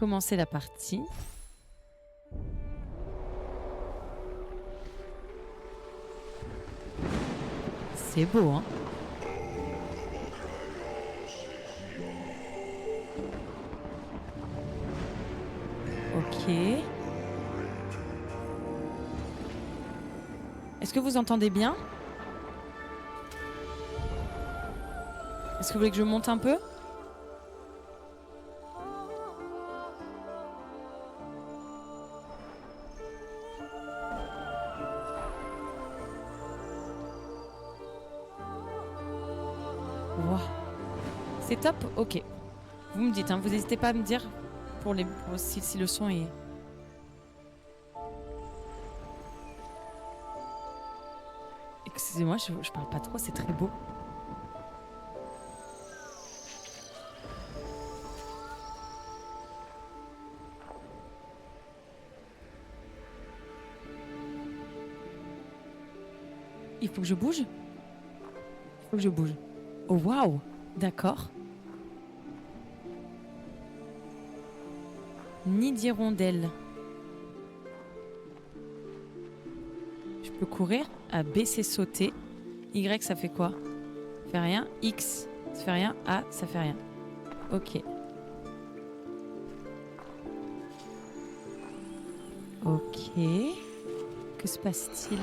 commencer la partie. C'est beau, hein? Ok. Est-ce que vous entendez bien? Est-ce que vous voulez que je monte un peu? Wow. C'est top? Ok. Vous me dites, hein, vous n'hésitez pas à me dire si le son est... Excusez-moi, je parle pas trop, c'est très beau. Il faut que je bouge? Il faut que je bouge. Oh waouh! D'accord. Nid d'hirondelle. Je peux courir. A, B, c'est sauter. Y, ça fait quoi? Ça fait rien. X, ça fait rien. A, ça fait rien. Ok. Ok. Que se passe-t-il?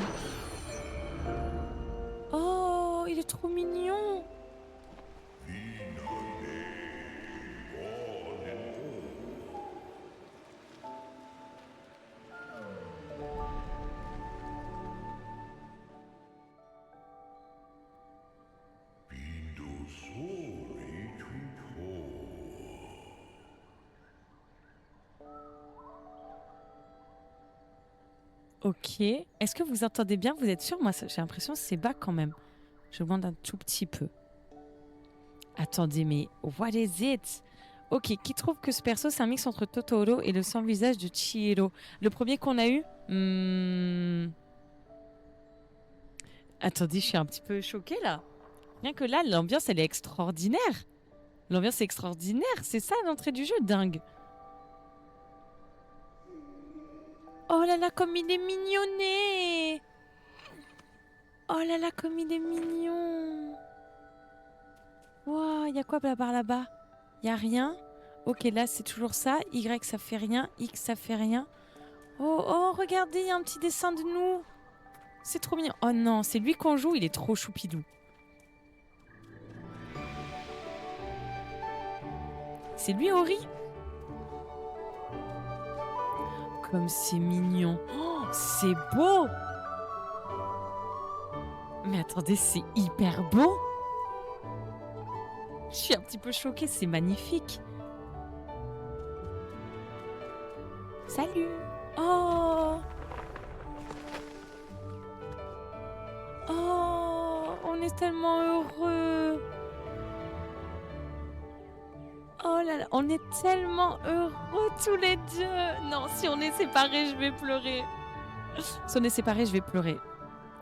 Oh, il est trop mignon! Ok. Est-ce que vous entendez bien? Vous êtes sûr? Moi, j'ai l'impression que c'est bas quand même. Je demande un tout petit peu. Attendez, mais what is it? Ok, qui trouve que ce perso, c'est un mix entre Totoro et le sans-visage de Chihiro? Le premier qu'on a eu? Attendez, je suis un petit peu choquée là. Rien que là, l'ambiance, elle est extraordinaire. L'ambiance est extraordinaire. C'est ça l'entrée du jeu, dingue. Oh là là, comme il est mignonné! Oh là là, comme il est mignon! Waouh, il y a quoi par là-bas? Il y a rien? Ok, là, c'est toujours ça. Y, ça fait rien. X, ça fait rien. Oh, oh, regardez, il y a un petit dessin de nous. C'est trop mignon. Oh non, c'est lui qu'on joue, il est trop choupidou. C'est lui, Ori? Comme c'est mignon. Oh, c'est beau! Mais attendez, c'est hyper beau! Je suis un petit peu choquée, c'est magnifique. Salut! Oh! Oh! On est tellement heureux! Oh là là, on est tellement heureux tous les deux! Non, si on est séparés, je vais pleurer. Si on est séparés, je vais pleurer.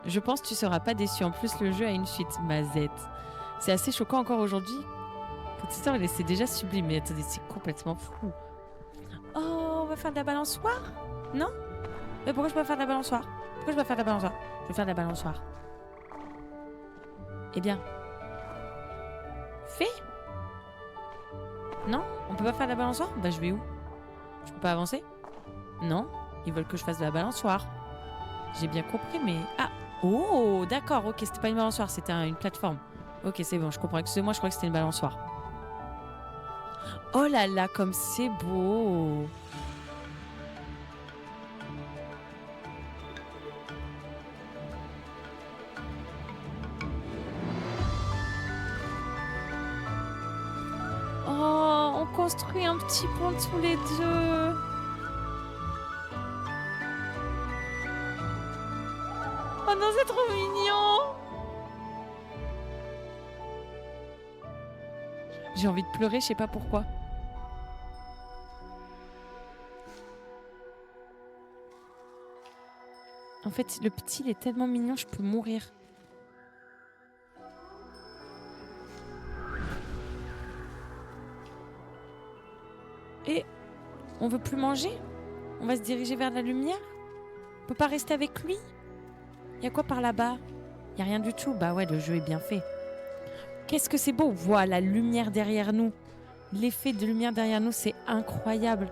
Je pense que tu seras pas déçu. En plus, le jeu a une suite, Mazette. C'est assez choquant encore aujourd'hui. Cette histoire, c'est déjà sublime. Mais attendez, c'est complètement fou. Oh, on va faire de la balançoire? Non? Mais pourquoi je peux pas faire de la balançoire? Pourquoi je peux pas faire de la balançoire? Je vais faire de la balançoire. Eh bien. Fais? Non? On peut pas faire de la balançoire? Bah, je vais où? Je peux pas avancer? Non? Ils veulent que je fasse de la balançoire. J'ai bien compris, mais... Ah! Oh, d'accord, ok, c'était pas une balançoire, c'était une plateforme. Ok, c'est bon, je comprends. Excusez-moi, je croyais que c'était une balançoire. Oh là là, comme c'est beau! Oh, on construit un petit pont tous les deux. Oh non, c'est trop mignon! J'ai envie de pleurer, je sais pas pourquoi. En fait, le petit, il est tellement mignon, je peux mourir. Et On veut plus manger? On va se diriger vers la lumière? On peut pas rester avec lui? Y a quoi par là-bas? Y a rien du tout. Bah ouais, le jeu est bien fait. Qu'est-ce que c'est beau! Voilà, la lumière derrière nous. L'effet de lumière derrière nous, c'est incroyable.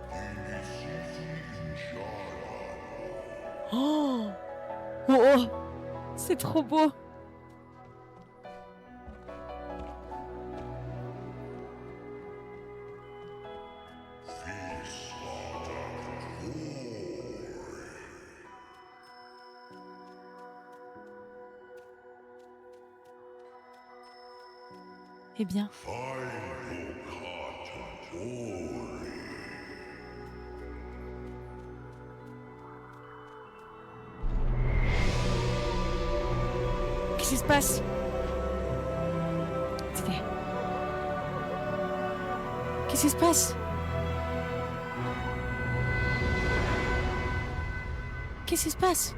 Oh! Oh, oh! C'est trop beau! Eh bien. Qu'est-ce qui se passe? Qu'est-ce qui se passe? Qu'est-ce qui se passe?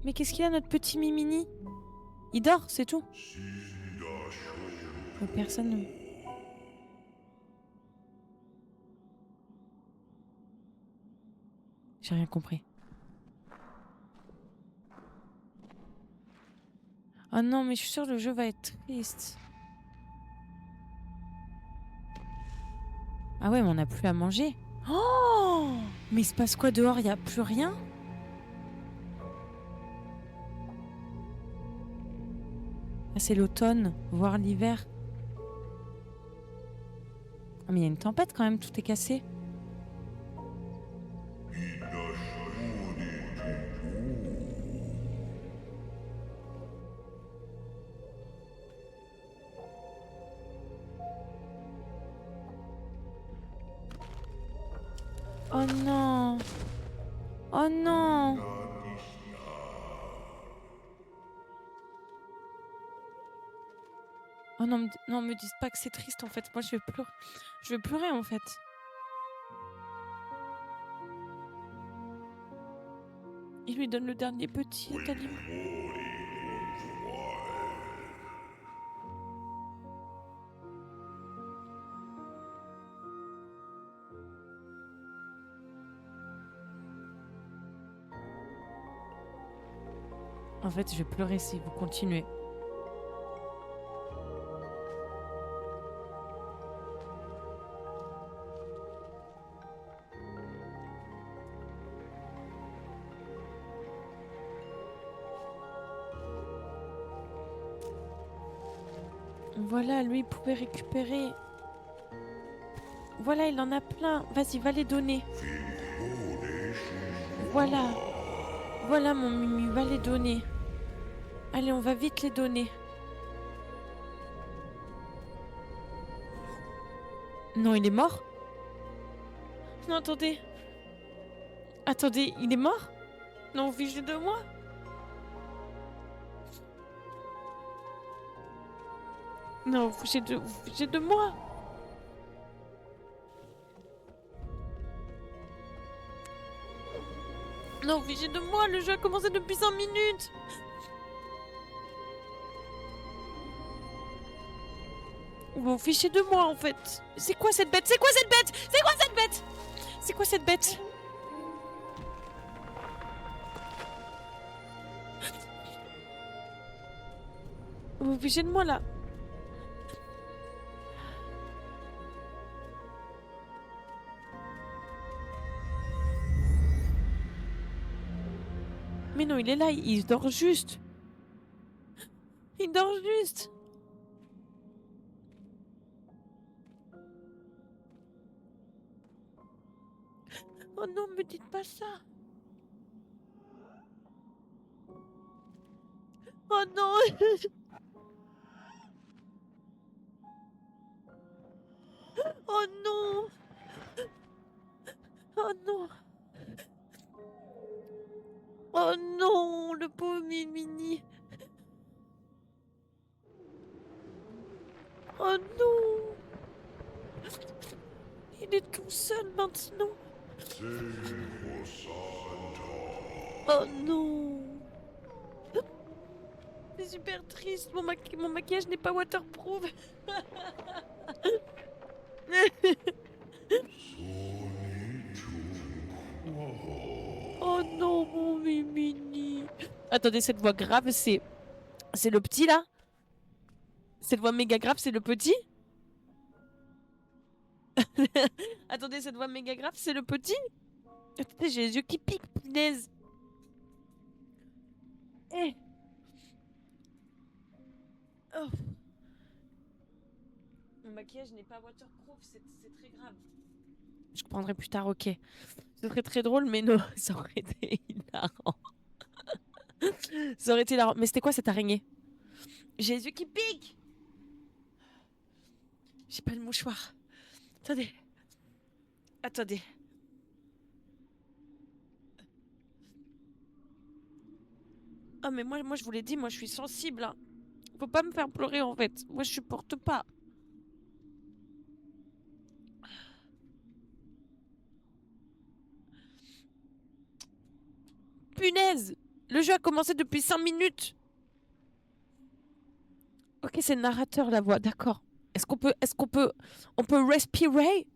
Mais qu'est-ce qu'il a, notre petit Mimini? Il dort, c'est tout. Personne ne... J'ai rien compris. Oh non, mais je suis sûre que le jeu va être triste. Ah ouais, mais on n'a plus à manger. Oh! Mais il se passe quoi dehors? Il n'y a plus rien? Ah, c'est l'automne, voire l'hiver. Ah, mais il y a une tempête quand même, tout est cassé. Oh non! Oh non! Oh non, non, me dites pas que c'est triste en fait. Moi je vais pleurer. Je vais pleurer en fait. Il lui donne le dernier petit aliment. En fait, je vais pleurer si vous continuez. Voilà, lui, il pouvait récupérer. Voilà, il en a plein. Vas-y, va les donner. Voilà. Voilà, mon Mimi, va les donner. Allez, on va vite les donner. Non, il est mort? Non, attendez. Attendez, il est mort? Non, figez de moi. Non, figez de moi. Non, figez de moi, le jeu a commencé depuis 5 minutes. Vous fichez de moi en fait. C'est quoi cette bête? C'est quoi cette bête? C'est quoi cette bête? C'est quoi cette bête? Vous fichez de moi là. Mais non, il est là, il dort juste. Il dort juste. Oh non, me dites pas ça. Oh non. Oh non. Oh non. Oh non, le pauvre Mimini. Oh non. Il est tout seul maintenant. Oh non. C'est super triste, mon maquillage n'est pas waterproof. Oh non, mon Mimini. Attendez, cette voix grave, c'est le petit là? Cette voix méga grave, c'est le petit? Attendez, cette voix méga grave, c'est le petit? Attendez, j'ai les yeux qui piquent, punaise. Eh. Oh. Mon maquillage n'est pas waterproof, c'est très grave. Je comprendrai plus tard, ok. Ce serait très drôle, mais non, ça aurait été hilarant. Ça aurait été hilarant. Mais c'était quoi cette araignée? J'ai les yeux qui piquent. J'ai pas le mouchoir. Attendez. Attendez. Ah mais moi je vous l'ai dit, moi je suis sensible. Hein. Faut pas me faire pleurer en fait. Moi je supporte pas. Punaise! Le jeu a commencé depuis 5 minutes. Ok, c'est le narrateur la voix, d'accord. On peut respirer?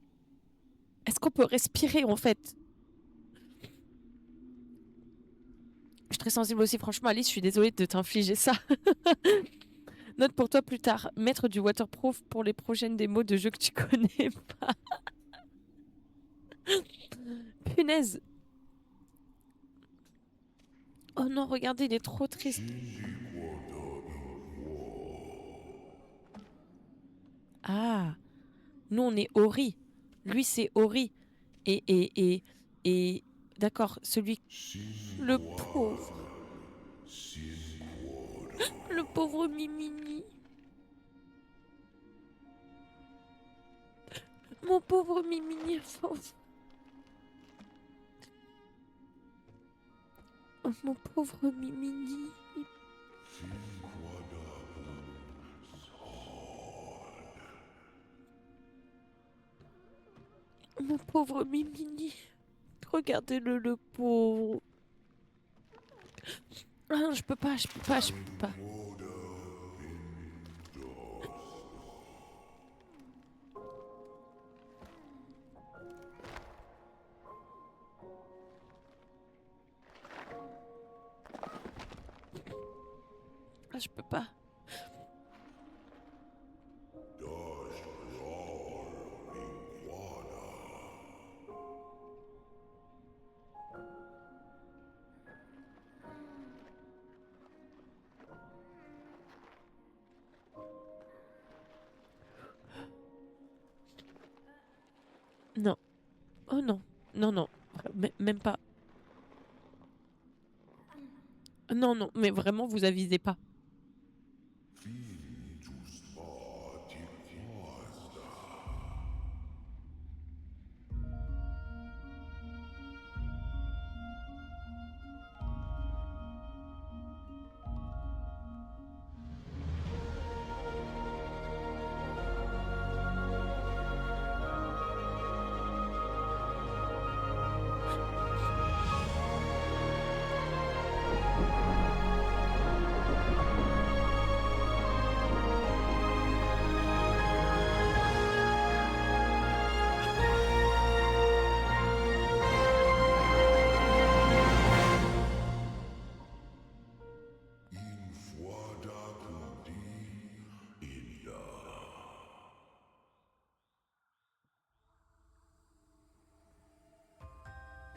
Est-ce qu'on peut respirer en fait? Je suis très sensible aussi, franchement Alice, je suis désolée de t'infliger ça. Note pour toi plus tard, mettre du waterproof pour les prochaines démos de jeux que tu connais pas. Punaise. Oh non, regardez, il est trop triste. Ah, nous on est Ori. Lui c'est Ori. Et d'accord, celui... Le pauvre. Le pauvre Mimini. Mon pauvre Mimini. Oh, mon pauvre Mimini. Mon pauvre Mimini. Regardez-le, le pauvre. Ah non, je peux pas. Je peux pas. Ah, je peux pas. Non. Oh non. Non, non. Même pas. Non, non. Mais vraiment, vous avisez pas.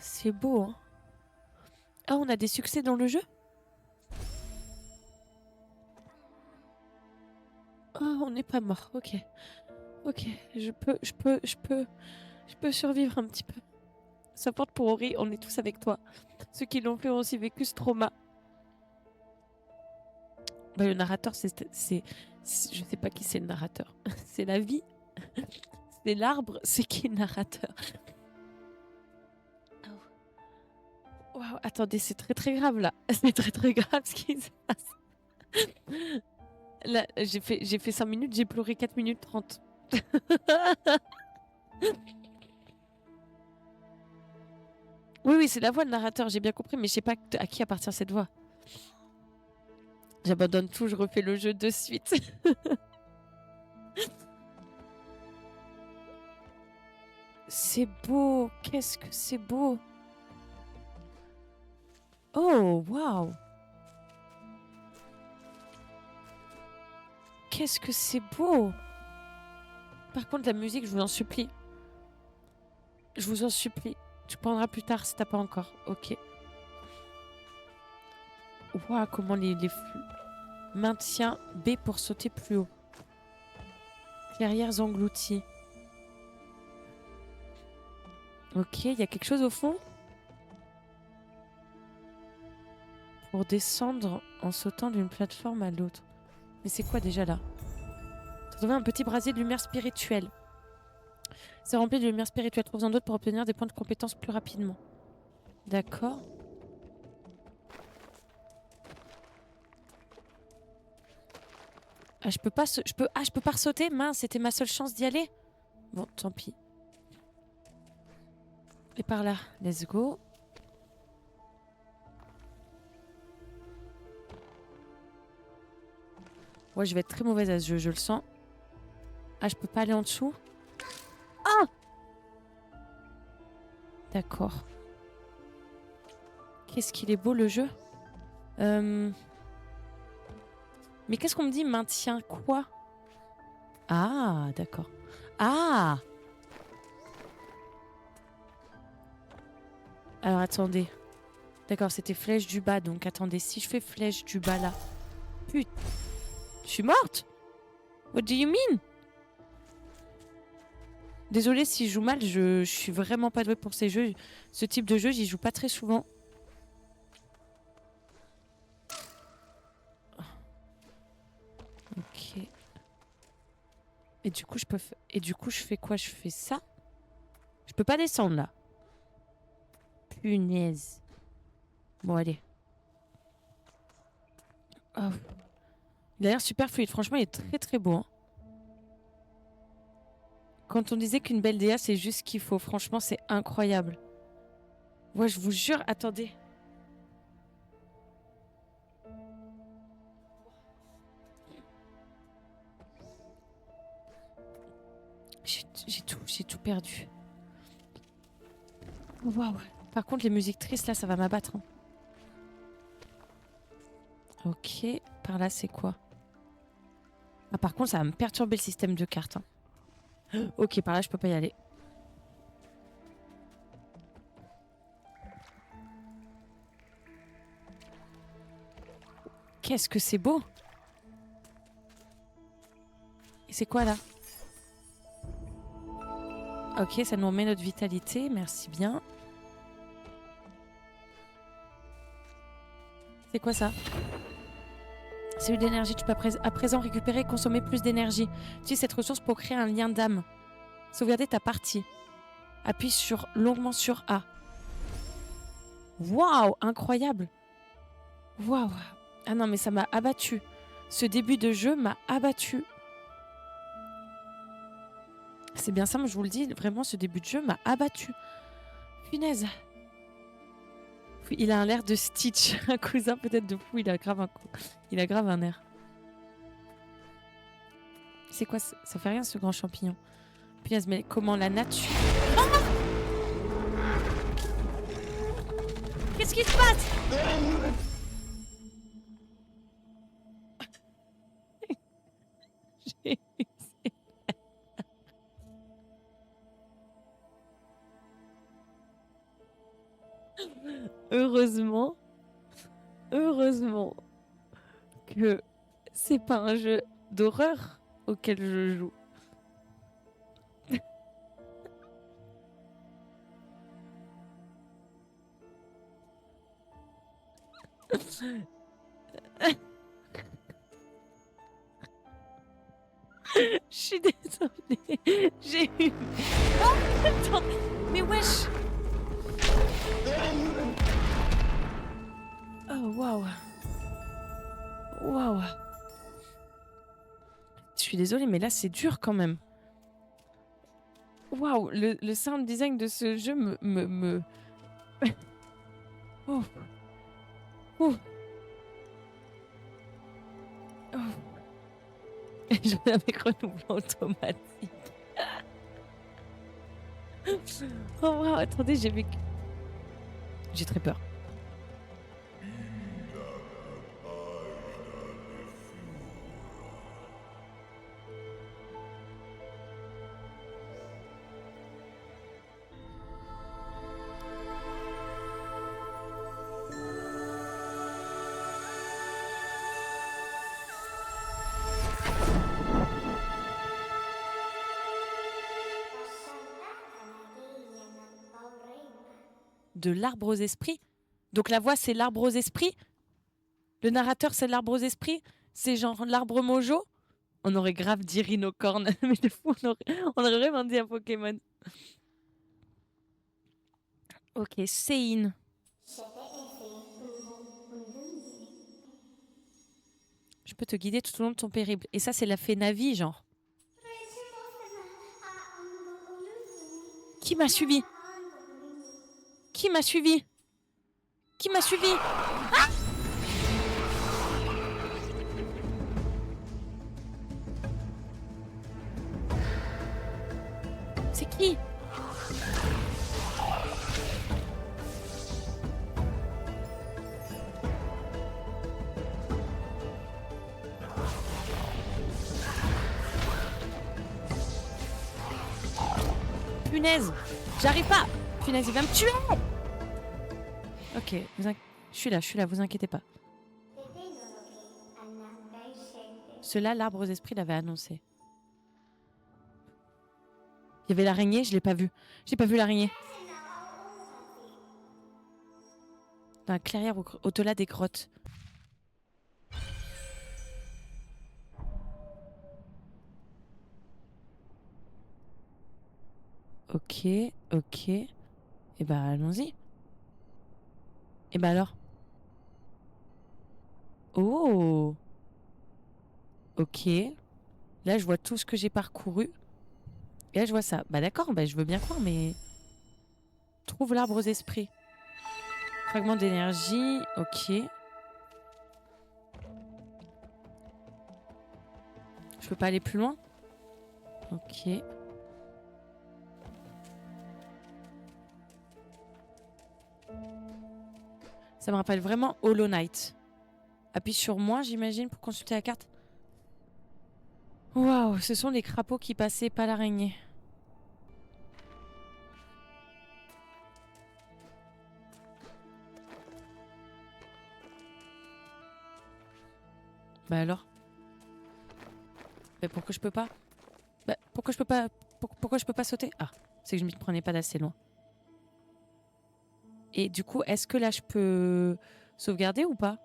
C'est beau, hein. Ah, on a des succès dans le jeu? Ah, on n'est pas mort. Ok. Ok. Je peux survivre un petit peu. Ça porte pour Ori, on est tous avec toi. Ceux qui l'ont fait ont aussi vécu ce trauma. Bah, le narrateur, je sais pas qui c'est le narrateur. C'est la vie. C'est l'arbre, c'est qui le narrateur. Waouh, attendez, c'est très très grave là. C'est très très grave ce qui se passe. Là, j'ai fait 5 minutes, j'ai pleuré 4 minutes 30. Oui, oui, c'est la voix de narrateur, j'ai bien compris, mais je sais pas à qui appartient cette voix. J'abandonne tout, je refais le jeu de suite. C'est beau, qu'est-ce que c'est beau. Oh, waouh. Qu'est-ce que c'est beau. Par contre, la musique, je vous en supplie. Je vous en supplie. Tu prendras plus tard si t'as pas encore. Ok. Waouh, comment les flux. Maintien B pour sauter plus haut. Clairières englouties. Ok, il y a quelque chose au fond. Pour descendre en sautant d'une plateforme à l'autre. Mais c'est quoi déjà là? Trouver un petit brasier de lumière spirituelle. C'est rempli de lumière spirituelle. Trouve-en d'autres pour obtenir des points de compétence plus rapidement. D'accord. Ah, je peux pas sauter. Mince, c'était ma seule chance d'y aller. Bon, tant pis. Et par là, let's go. Ouais, je vais être très mauvaise à ce jeu, je le sens. Ah, je peux pas aller en dessous. Ah! D'accord. Qu'est-ce qu'il est beau le jeu. Mais qu'est-ce qu'on me dit? Maintien quoi? Ah, d'accord. Ah! Alors attendez. D'accord, c'était flèche du bas. Donc attendez, si je fais flèche du bas là. Putain. Je suis morte? What do you mean? Désolée si je joue mal, je suis vraiment pas douée pour ces jeux. Ce type de jeu, j'y joue pas très souvent. Ok. Et du coup, je fais quoi? Je fais ça? Je peux pas descendre là. Punaise. Bon, allez. Oh. Il a l'air super fluide. Franchement, il est très très beau. Hein. Quand on disait qu'une belle DA, c'est juste ce qu'il faut. Franchement, c'est incroyable. Ouais, je vous jure. Attendez. J'ai tout perdu. Waouh. Par contre, les musiques tristes, là, ça va m'abattre. Hein. Ok. Par là, c'est quoi? Ah, par contre, ça va me perturber le système de cartes. Hein. Ok, par là, je peux pas y aller. Qu'est-ce que c'est beau! Et c'est quoi là? Ok, ça nous remet notre vitalité, merci bien. C'est quoi ça? Cellule d'énergie, tu peux à présent récupérer et consommer plus d'énergie. Utilise cette ressource pour créer un lien d'âme. Sauvegarder ta partie. Appuie longuement sur A. Waouh, incroyable! Waouh! Ah non, mais ça m'a abattu. Ce début de jeu m'a abattu. C'est bien ça, moi je vous le dis, vraiment ce début de jeu m'a abattu. Punaise. Il a un l'air de Stitch, un cousin peut-être de fou, il a grave un air. C'est quoi ça fait rien ce grand champignon. Punaise, mais comment la nature... Ah! Qu'est-ce qui se passe? Heureusement que c'est pas un jeu d'horreur auquel je joue. Je suis désolée. J'ai eu... Oh, attends. Mais wesh. Oh, waouh. Waouh. Je suis désolée, mais là, c'est dur quand même. Waouh, le sound design de ce jeu me... Oh. Oh. Oh. Je vais avec renouvelant automatique. Oh wow, attendez, j'ai très peur. De l'arbre aux esprits. Donc la voix, c'est l'arbre aux esprits. Le narrateur, c'est l'arbre aux esprits. C'est genre l'arbre mojo. On aurait grave dit rhinocorne. Mais de fou, on aurait vraiment dit un Pokémon. Ok, Sein. Je peux te guider tout au long de ton périple. Et ça, c'est la fée Navi, genre. Qui m'a suivi? Qui m'a suivi? Qui m'a suivi? Ah! C'est qui? Punaise! J'arrive pas! Punaise, il va me tuer! Ok, je suis là, vous inquiétez pas. Cela, l'arbre aux esprits l'avait annoncé. Il y avait l'araignée, je l'ai pas vue. J'ai pas vu l'araignée. Dans la clairière au-delà des grottes. Ok, ok. Et bah allons-y. Et bah alors? Oh! Ok. Là, je vois tout ce que j'ai parcouru. Et là, je vois ça. Bah d'accord, bah, je veux bien croire, mais... Trouve l'arbre aux esprits. Fragment d'énergie, ok. Je peux pas aller plus loin? Ok. Ça me rappelle vraiment Hollow Knight. Appuie sur moi, j'imagine, pour consulter la carte. Waouh, ce sont les crapauds qui passaient, pas l'araignée. Bah alors? Bah pourquoi je peux pas? Bah pourquoi je peux pas? Pourquoi je peux pas sauter? Ah, c'est que je m'y prenais pas d'assez loin. Et du coup, est-ce que là je peux sauvegarder ou pas?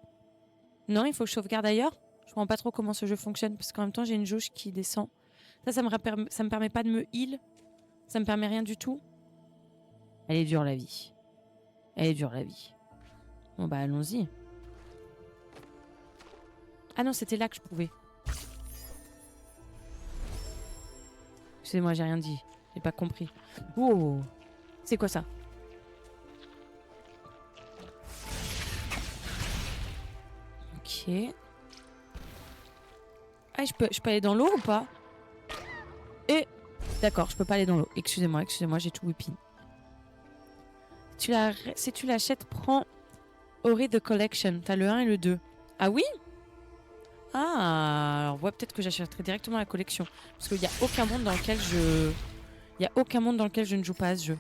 Non, il faut que je sauvegarde ailleurs? Je comprends pas trop comment ce jeu fonctionne parce qu'en même temps j'ai une jauge qui descend. Ça me permet pas de me heal. Ça me permet rien du tout. Elle est dure la vie. Elle est dure la vie. Bon bah allons-y. Ah non, c'était là que je pouvais. Excusez-moi, j'ai rien dit. J'ai pas compris. Oh, c'est quoi ça? Ok. Ah, je peux aller dans l'eau ou pas? Et d'accord, je peux pas aller dans l'eau. Excusez-moi, j'ai tout whipping. Si tu l'achètes, prends Ori The Collection. T'as le 1 et le 2. Ah oui? Ah, alors ouais, peut-être que j'achèterai directement la collection. Parce qu'il n'y a aucun monde dans lequel je... Il y a aucun monde dans lequel je ne joue pas à ce jeu.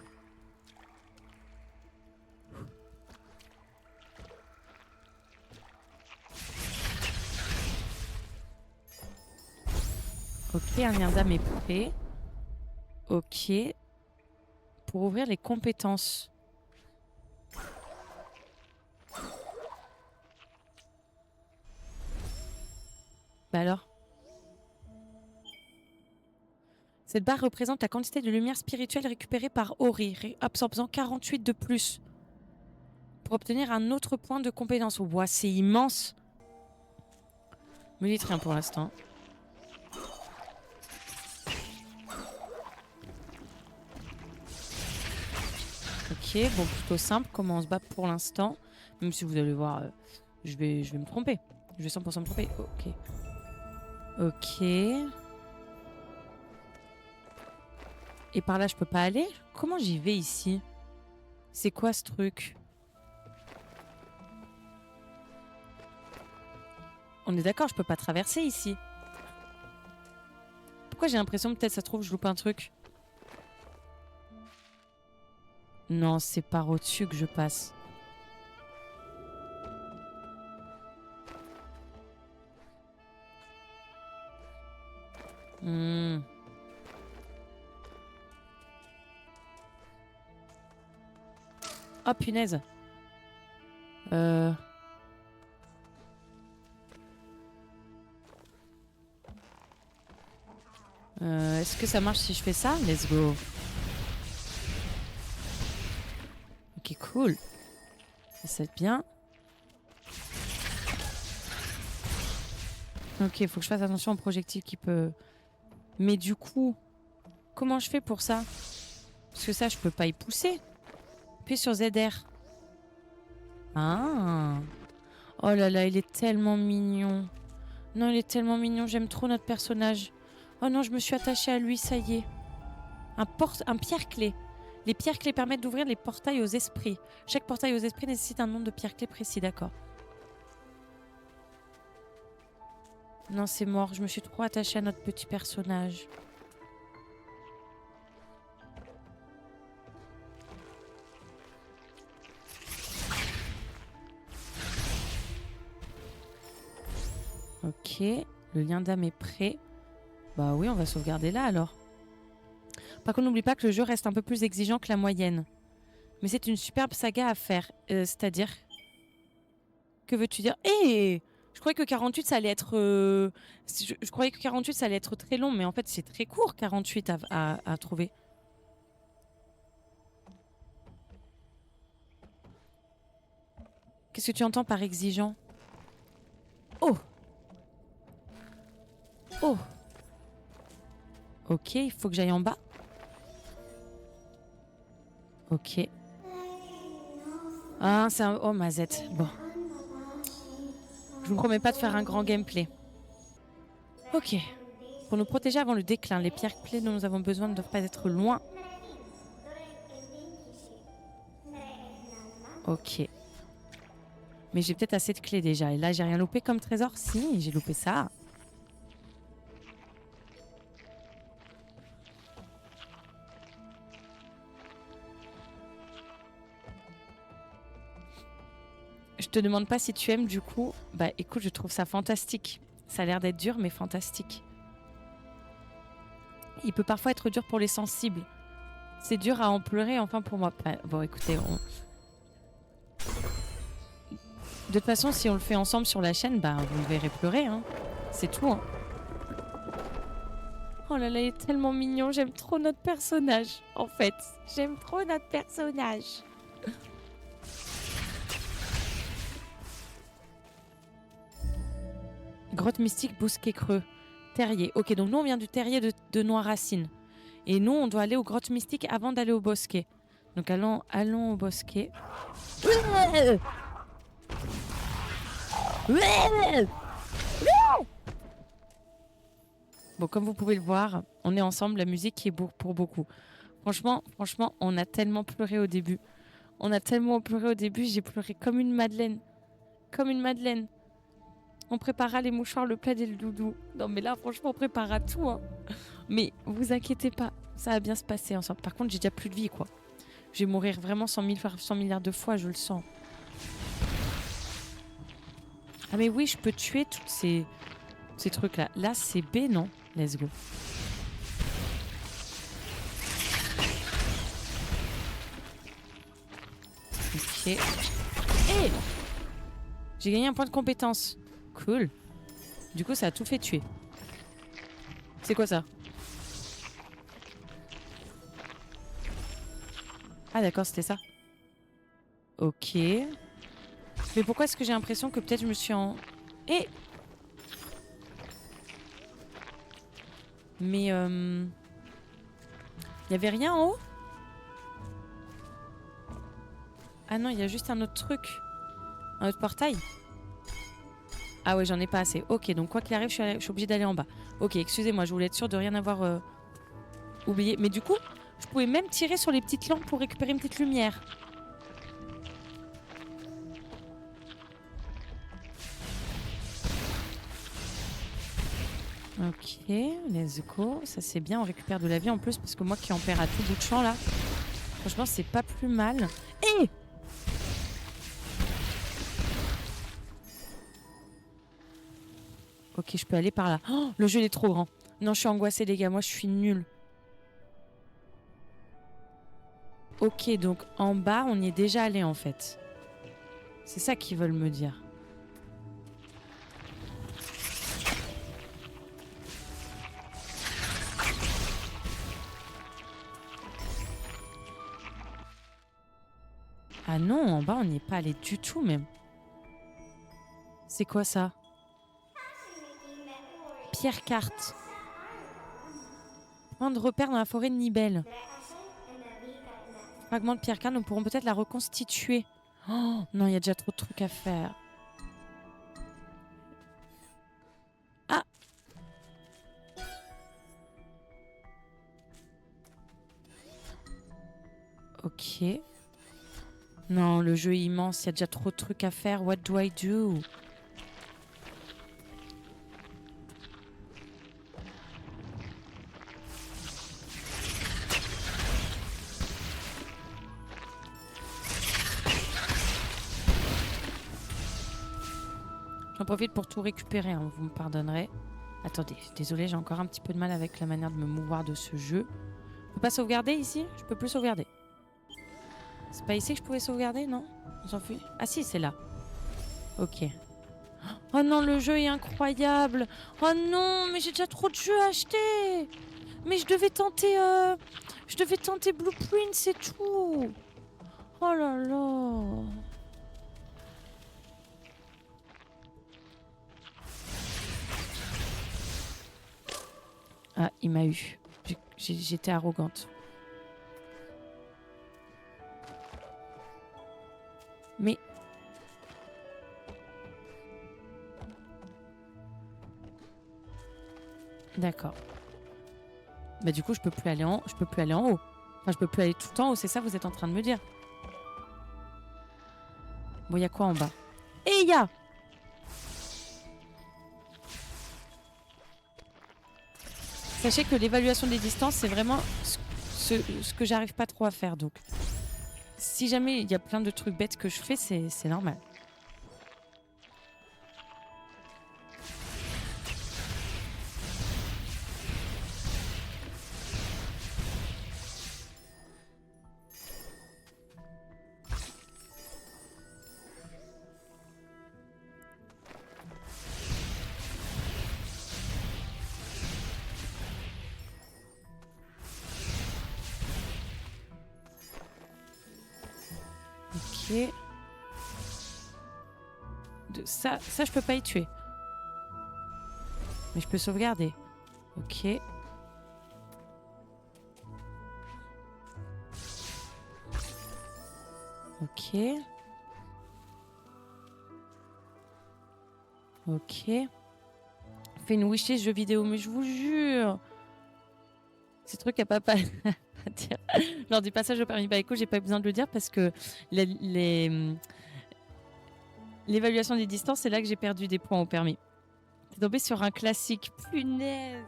Ok, un lien d'âme est prêt. Ok. Pour ouvrir les compétences. Bah alors? Cette barre représente la quantité de lumière spirituelle récupérée par Ori, absorbant 48 de plus. Pour obtenir un autre point de compétence. Ouah, c'est immense. Me dites rien pour l'instant. Ok. Ok, bon, plutôt simple comment on se bat pour l'instant. Même si vous allez voir, je vais me tromper. Je vais 100% me tromper. Ok. Ok. Et par là, je peux pas aller? Comment j'y vais ici? C'est quoi ce truc? On est d'accord, je peux pas traverser ici. Pourquoi j'ai l'impression peut-être ça se trouve je loupe un truc? Non, c'est par au-dessus que je passe. Hmm. Oh punaise. Est-ce que ça marche si je fais ça? Let's go. Ok, cool. Ça va être bien. Ok, il faut que je fasse attention au projectile qui peut... Mais du coup, comment je fais pour ça? Parce que ça, je peux pas y pousser. Puis sur ZR. Ah. Oh là là, il est tellement mignon. Non, il est tellement mignon. J'aime trop notre personnage. Oh non, je me suis attachée à lui, ça y est. Un pierre-clé. Les pierres-clés permettent d'ouvrir les portails aux esprits. Chaque portail aux esprits nécessite un nombre de pierres-clés précis, d'accord. Non, c'est mort. Je me suis trop attachée à notre petit personnage. Ok. Le lien d'âme est prêt. Bah oui, on va sauvegarder là alors. Par contre, n'oublie pas que le jeu reste un peu plus exigeant que la moyenne. Mais c'est une superbe saga à faire. C'est-à-dire... Que veux-tu dire? Eh, je croyais que 48 ça allait être... Je croyais que 48 ça allait être très long, mais en fait c'est très court 48 à trouver. Qu'est-ce que tu entends par exigeant? Oh! Oh! Ok, il faut que j'aille en bas. Ok. Ah, c'est un... Oh, Mazette. Bon. Je vous promets pas de faire un grand gameplay. Ok. Pour nous protéger avant le déclin, les pierres clés dont nous avons besoin ne doivent pas être loin. Ok. Mais j'ai peut-être assez de clés déjà. Et là, j'ai rien loupé comme trésor? Si, j'ai loupé ça. Je te demande pas si tu aimes du coup. Bah écoute, je trouve ça fantastique. Ça a l'air d'être dur, mais fantastique. Il peut parfois être dur pour les sensibles. C'est dur à en pleurer, enfin pour moi. Bon écoutez, de toute façon, si on le fait ensemble sur la chaîne, bah vous me verrez pleurer. Hein. C'est tout. Hein. Oh là là, il est tellement mignon. J'aime trop notre personnage, en fait. J'aime trop notre personnage. Grotte mystique, bosquet creux. Terrier. Ok, donc nous on vient du terrier de Noirracine. Et nous on doit aller aux grottes mystiques avant d'aller au bosquet. Donc allons au bosquet. Bon, comme vous pouvez le voir, on est ensemble, la musique est pour beaucoup. Franchement, on a tellement pleuré au début. On a tellement pleuré au début, j'ai pleuré comme une madeleine. Comme une madeleine. On préparera les mouchoirs, le plaid et le doudou. Non mais là, franchement, on préparera tout. Hein. Mais vous inquiétez pas, ça va bien se passer ensemble. Par contre, j'ai déjà plus de vie, quoi. Je vais mourir vraiment 100 milliards de fois, je le sens. Ah mais oui, je peux tuer tous ces trucs-là. Là, c'est B, non? Let's go. Ok. Hey, j'ai gagné un point de compétence. Cool. Du coup, ça a tout fait tuer. C'est quoi ça? Ah d'accord, c'était ça. Ok. Mais pourquoi est-ce que j'ai l'impression que peut-être je me suis en... Eh! Mais y avait rien en haut? Ah non, il y a juste un autre truc. Un autre portail. Ah ouais, j'en ai pas assez. Ok, donc quoi qu'il arrive, je suis obligée d'aller en bas. Ok, excusez-moi, je voulais être sûre de rien avoir oublié. Mais du coup, je pouvais même tirer sur les petites lampes pour récupérer une petite lumière. Ok, let's go. Ça c'est bien, on récupère de la vie en plus parce que moi qui en perds à tout bout de champ là, franchement c'est pas plus mal. Eh! Ok, je peux aller par là. Oh, le jeu il est trop grand. Non, je suis angoissée les gars, moi je suis nulle. Ok, donc en bas on y est déjà allé en fait. C'est ça qu'ils veulent me dire. Ah non, en bas on n'y est pas allé du tout même. C'est quoi ça? Pierre carte. Point de repère dans la forêt de Nibel. Fragment de pierre carte, nous pourrons peut-être la reconstituer. Oh non, il y a déjà trop de trucs à faire. Ah! Ok. Non, le jeu est immense, il y a déjà trop de trucs à faire. What do I do? J'en profite pour tout récupérer, hein, vous me pardonnerez. Attendez, désolé, j'ai encore un petit peu de mal avec la manière de me mouvoir de ce jeu. Je peux pas sauvegarder ici? Je peux plus sauvegarder. C'est pas ici que je pouvais sauvegarder, non? On s'en fout. Ah si, c'est là. Ok. Oh non, le jeu est incroyable. Oh non, mais j'ai déjà trop de jeux à acheter. Mais je devais tenter Blueprint, c'est tout. Oh là là. Ah, il m'a eu. J'étais arrogante. Mais... D'accord. Bah du coup, je peux plus aller en haut. Enfin, je peux plus aller tout en haut, c'est ça que vous êtes en train de me dire. Bon, il y a quoi en bas? Et il y a... Sachez que l'évaluation des distances, c'est vraiment ce que j'arrive pas trop à faire. Donc, si jamais il y a plein de trucs bêtes que je fais, c'est normal. Ok. Ça, je peux pas y tuer. Mais je peux sauvegarder. Ok. Ok. Ok. Fais une wishlist jeu vidéo, mais je vous jure. Ces trucs à papa à dire. Lors du passage au permis, bah écoute, j'ai pas besoin de le dire parce que l'évaluation des distances, c'est là que j'ai perdu des points au permis. T'es tombé sur un classique. Punaise.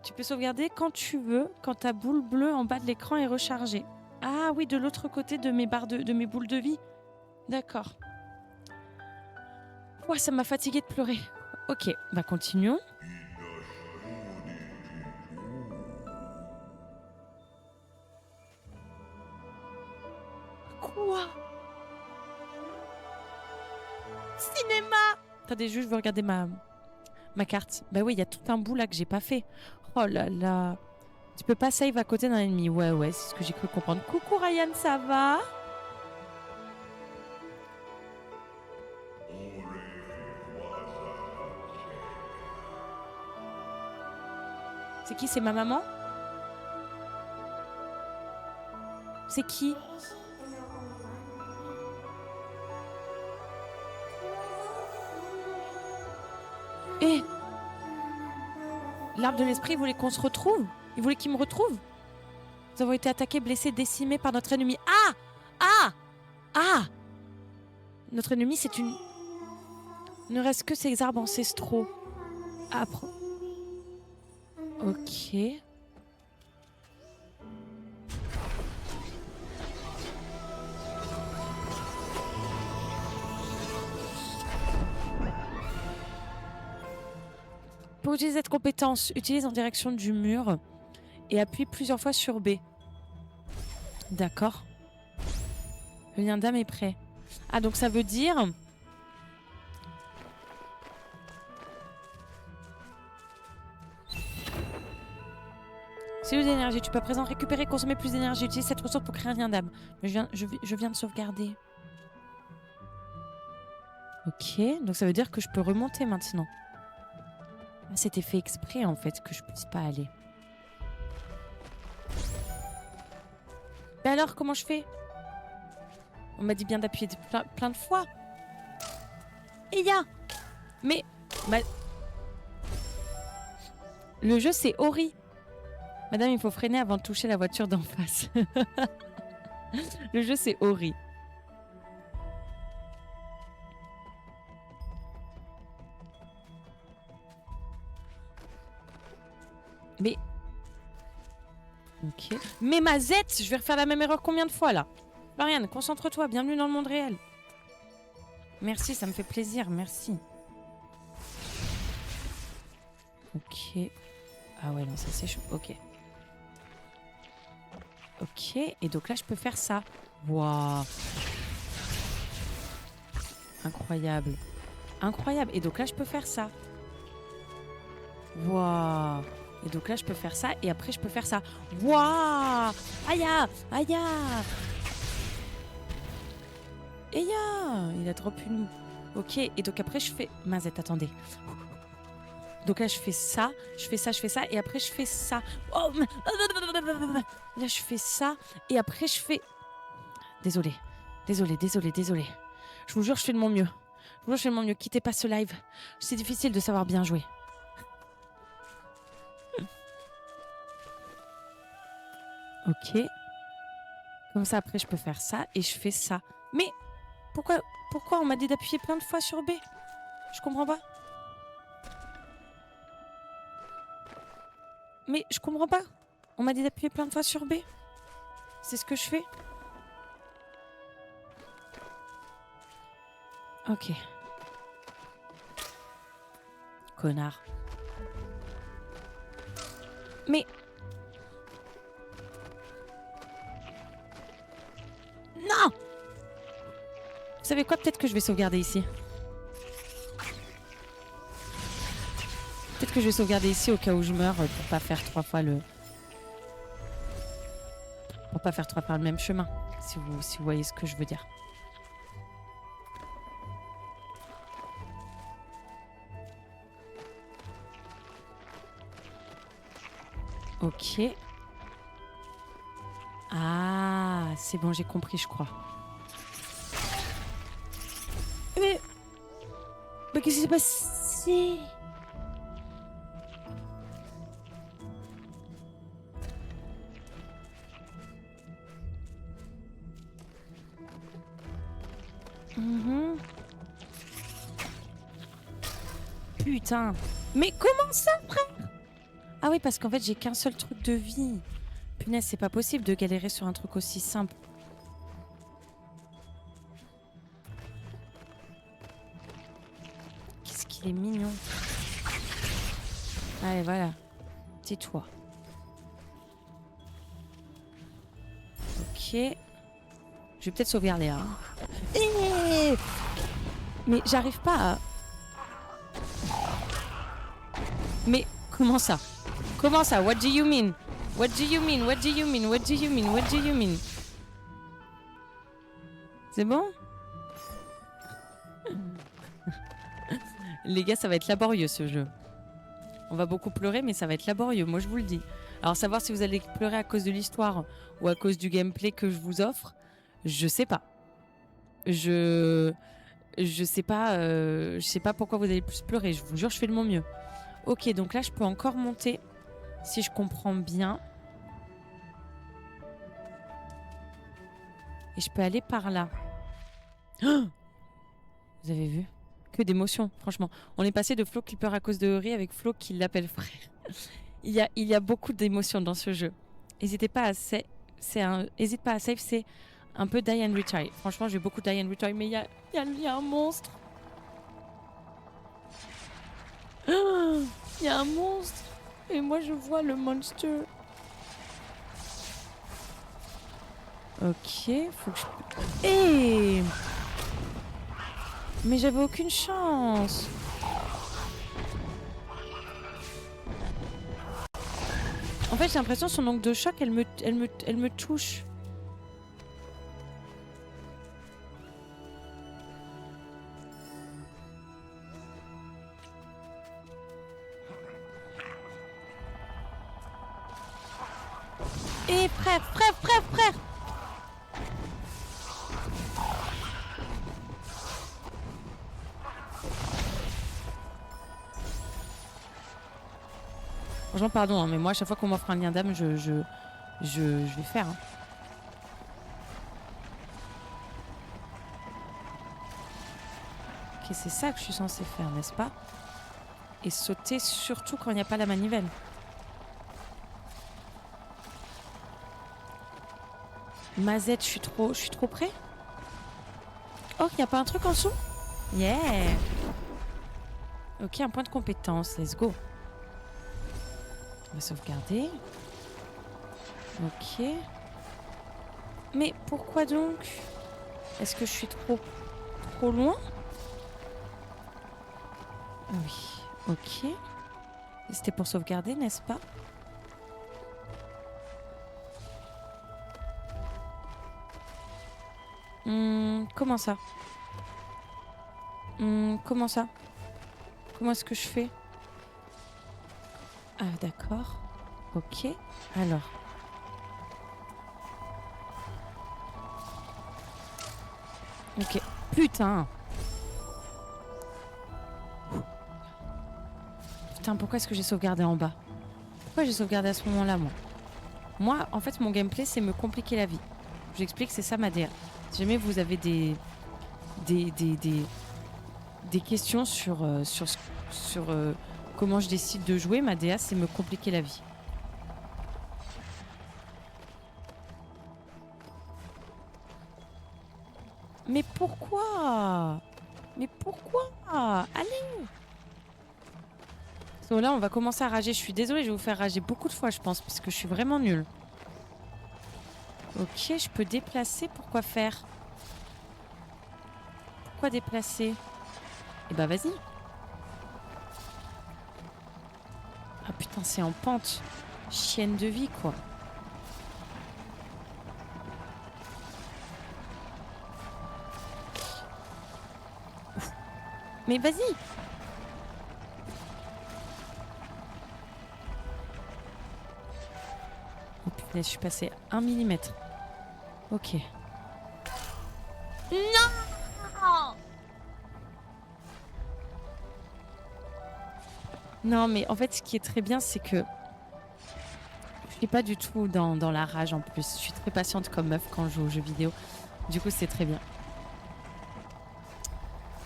Tu peux sauvegarder quand tu veux, quand ta boule bleue en bas de l'écran est rechargée. Ah oui, de l'autre côté de mes boules de vie. D'accord. Ouais, ça m'a fatiguée de pleurer. Ok, bah continuons. Quoi? Cinéma! Attendez, juste, je veux regarder ma carte. Bah oui, il y a tout un bout là que j'ai pas fait. Oh là là. Tu peux pas save à côté d'un ennemi. Ouais, c'est ce que j'ai cru comprendre. Coucou Ryan, ça va? C'est qui? C'est ma maman? C'est qui? Et l'arbre de l'esprit voulait qu'on se retrouve. Il voulait qu'il me retrouve. Nous avons été attaqués, blessés, décimés par notre ennemi. Ah! Ah! Ah! Notre ennemi, c'est une... Il ne reste que ces arbres ancestraux. Après... Ok. Pour utiliser cette compétence, utilise en direction du mur et appuie plusieurs fois sur B. D'accord. Le lien d'âme est prêt. Ah, donc ça veut dire... Cellule d'énergie. Tu peux à présent récupérer et consommer plus d'énergie. Utilise cette ressource pour créer un lien d'âme. Je viens de sauvegarder. Ok, donc ça veut dire que je peux remonter maintenant. C'était fait exprès en fait que je puisse pas aller. Ben alors, comment je fais? On m'a dit bien d'appuyer plein de fois. Et ya. Mais... Le jeu c'est Ori. Madame, il faut freiner avant de toucher la voiture d'en face. Le jeu c'est Ori. Mais... Ok. Mais ma Z, je vais refaire la même erreur combien de fois là? Marianne, concentre-toi, bienvenue dans le monde réel. Merci, ça me fait plaisir, merci. Ok. Ah ouais, non, ça c'est chaud. Ok. Ok, et donc là je peux faire ça. Waouh. Incroyable. Incroyable. Et donc là je peux faire ça. Waouh. Et donc là je peux faire ça et après je peux faire ça. Waouh. Aïe. Aïe. Aïe. Il a drop une... Ok, et donc après je fais... Mazette, attendez. Donc là je fais ça, je fais ça et après je fais ça. Oh. Là je fais ça et après je fais... Désolée. Je vous jure je fais de mon mieux. Quittez pas ce live. C'est difficile de savoir bien jouer. Ok. Comme ça après je peux faire ça et je fais ça. Mais pourquoi on m'a dit d'appuyer plein de fois sur B? Je comprends pas. Mais je comprends pas. On m'a dit d'appuyer plein de fois sur B. C'est ce que je fais. Ok. Connard. Mais... Non! Vous savez quoi? Peut-être que je vais sauvegarder ici. Peut-être que je vais sauvegarder ici au cas où je meurs pour pas faire 3 fois le... Pour pas faire 3 fois le même chemin. Si vous voyez ce que je veux dire. Ok. Ah, c'est bon, j'ai compris, je crois. Mais qu'est-ce qui s'est passé? Putain. Mais comment ça, frère? Ah oui, parce qu'en fait, j'ai qu'un seul truc de vie. Punaise, c'est pas possible de galérer sur un truc aussi simple. Qu'est-ce qu'il est mignon. Allez, voilà. Tais-toi. Ok. Je vais peut-être sauvegarder, hein. Mais j'arrive pas à... Mais comment ça? Comment ça? What do you mean? What do you mean? What do you mean? What do you mean? What do you mean? C'est bon? Les gars, ça va être laborieux ce jeu. On va beaucoup pleurer, mais ça va être laborieux, moi je vous le dis. Alors savoir si vous allez pleurer à cause de l'histoire ou à cause du gameplay que je vous offre, je sais pas. Je sais pas pourquoi vous allez plus pleurer. Je vous jure, je fais de mon mieux. Ok, donc là, je peux encore monter, si je comprends bien. Et je peux aller par là. Oh, vous avez vu? Que d'émotions, franchement. On est passé de Flo qui pleure à cause de Ori avec Flo qui l'appelle frère. Il y a beaucoup d'émotions dans ce jeu. N'hésitez pas à save, c'est un peu die and retry. Franchement, j'ai beaucoup die and retry, mais il y a un monstre. Il y a un monstre. Et moi, je vois le monster. Ok, faut que je... Hey, mais j'avais aucune chance. En fait, j'ai l'impression que son ongle de choc, elle me touche. Eh frère. Franchement, pardon, hein, mais moi, à chaque fois qu'on m'offre un lien d'âme, je vais faire. Hein. Ok, c'est ça que je suis censée faire, n'est-ce pas? Et sauter surtout quand il n'y a pas la manivelle. Mazette, je suis trop près. Oh, il n'y a pas un truc en dessous? Yeah. Ok, un point de compétence, let's go. On va sauvegarder. Ok. Mais pourquoi donc? Est-ce que je suis trop loin? Oui. Ok. C'était pour sauvegarder, n'est-ce pas? Comment ça? Comment ça? Comment est-ce que je fais? Ah, d'accord. Ok. Alors. Ok. Putain. Putain, pourquoi est-ce que j'ai sauvegardé en bas? Pourquoi j'ai sauvegardé à ce moment-là, moi? Moi, en fait, mon gameplay, c'est me compliquer la vie. Je vous explique, c'est ça ma DA. Si jamais vous avez des questions sur comment je décide de jouer, ma DA, c'est me compliquer la vie. Mais pourquoi? Mais pourquoi? Allez! So, là, on va commencer à rager. Je suis désolée, je vais vous faire rager beaucoup de fois, je pense, parce que je suis vraiment nulle. Ok, je peux déplacer. Pourquoi faire? Pourquoi déplacer? Eh bah, vas-y. Ah putain, c'est en pente. Chienne de vie, quoi. Mais vas-y! Oh putain, je suis passée 1 mm. Ok. Non! Non, mais en fait, ce qui est très bien, c'est que je suis pas du tout dans la rage en plus. Je suis très patiente comme meuf quand je joue aux jeux vidéo. Du coup, c'est très bien.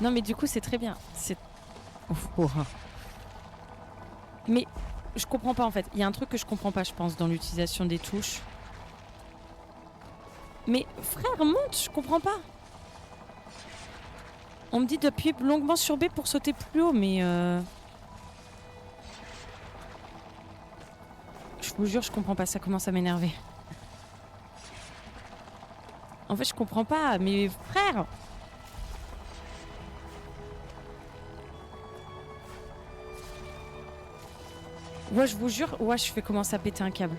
Non, mais du coup, c'est très bien. C'est... Oh. Mais je comprends pas en fait. Il y a un truc que je comprends pas, je pense, dans l'utilisation des touches. Mais frère, monte, je comprends pas. On me dit d'appuyer longuement sur B pour sauter plus haut, mais... Je vous jure, je comprends pas, ça commence à m'énerver. En fait, je comprends pas, mais frère... Ouais, je vous jure, ouais, je fais commencer à péter un câble.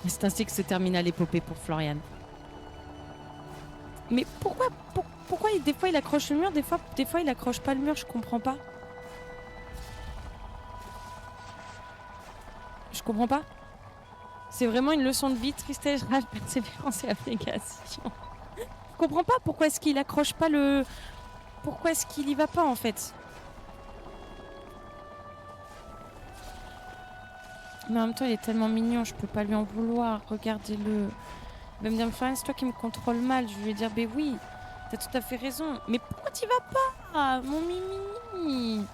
C'est ainsi que se termina l'épopée pour Florian. Mais pourquoi des fois il accroche le mur, des fois il accroche pas le mur, je comprends pas. Je comprends pas. C'est vraiment une leçon de vie, tristesse, rage, persévérance et abnégation. Je comprends pas pourquoi est-ce qu'il accroche pas le... Pourquoi est-ce qu'il y va pas en fait? Mais en même temps, il est tellement mignon, je peux pas lui en vouloir. Regardez-le. Il va me dire, Florian, c'est toi qui me contrôle mal. Je vais lui dire, ben oui, t'as tout à fait raison. Mais pourquoi t'y vas pas, mon mimi?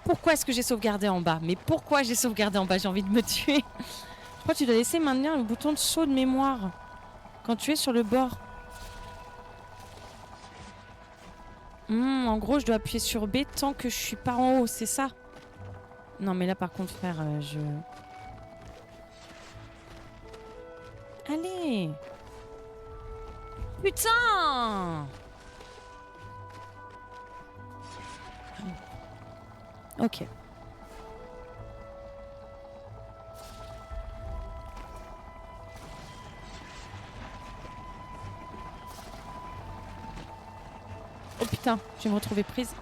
Pourquoi est-ce que j'ai sauvegardé en bas? Mais pourquoi j'ai sauvegardé en bas? J'ai envie de me tuer. Je crois que tu dois laisser maintenir le bouton de saut de mémoire quand tu es sur le bord. En gros, je dois appuyer sur B tant que je suis pas en haut, c'est ça? Non, mais là, par contre, frère, je... Allez! Putain! Ok. Oh putain, je vais me retrouver prise.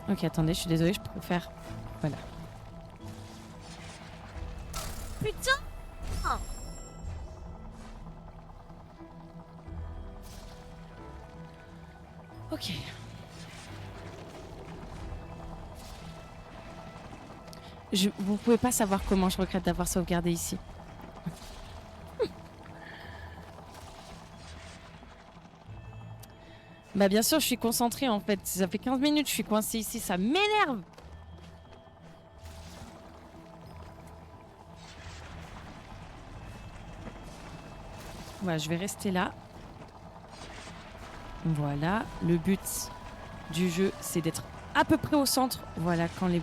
Ok, attendez, je suis désolée, je peux faire... Voilà. Putain! Ok. Vous pouvez pas savoir comment je regrette d'avoir sauvegardé ici. Bah bien sûr, je suis concentrée en fait. Ça fait 15 minutes que je suis coincée ici, ça m'énerve. Voilà, je vais rester là. Voilà, le but du jeu, c'est d'être à peu près au centre. Voilà, quand les...